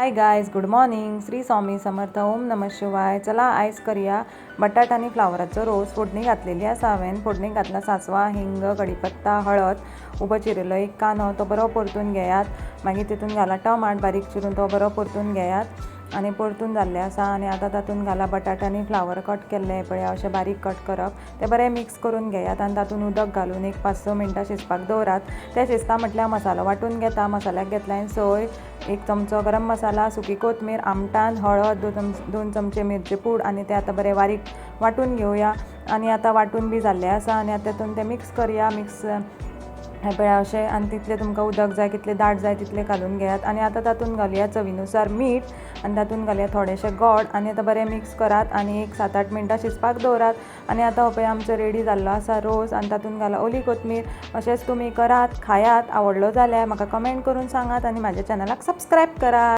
हाय guys, good morning. Shri Swami Samarth. ओम नमः शिवाय. चला आयज करूया बटाट आणि फ्लावराचो रोस. फोडणी घातलेली आसा हांवें. फोडणीक घातला सांसवां, हिंग, कढीपत्ता, हळद, उबो चिरिल्लो एक कांदो, तो बरो परतून घेयात. मागीर तितून घाला टमाट बारीक चिरून, तो बरो परतून घेयात. आनी परतून जाल्ले आसा. आनी आतां तातूंत घाला बटाट आनी फ्लावर कट केल्ले पळय अशें बारीक कट करप. ते बरें मिक्स करून घेयात आनी तातूंत उदक घालून एक 5-6 मिनटां शिजपाक दवरात. ते शिजता म्हटल्यार मसालो वांटून घेता. मसाल्याक घेतला सोय, 1 चमचो गरम मसाला, सुकी कोथमीर, आमटान, हळद, 2 चमचे मिरची पूड आनी ते आतां बरें बारीक वांटून घेवया. आनी आतां वांटून बी जाल्ले आसा आनी आतां तातूंत ते मिक्स करया. हे पळय अशें. आनी तितलें तुमकां उदक जाय, कितलें दाट जाय तितलें घालून घेयात. आनी आतां तातूंत घालुया चवीनुसार मीठ आनी तातूंत घालुया थोडेंशें गोड आनी आतां बरें मिक्स करात आनी एक 7-8 मिनटां शिजपाक दवरात. आनी आतां हो पळय आमचो रेडी जाल्लो आसा रोस. आनी तातूंत घाला ओली कोथमीर. अशेंच तुमी करात, खायात. आवडलो जाल्यार म्हाका कमेंट करून सांगात आनी म्हाज्या चॅनलाक सबस्क्रायब करात.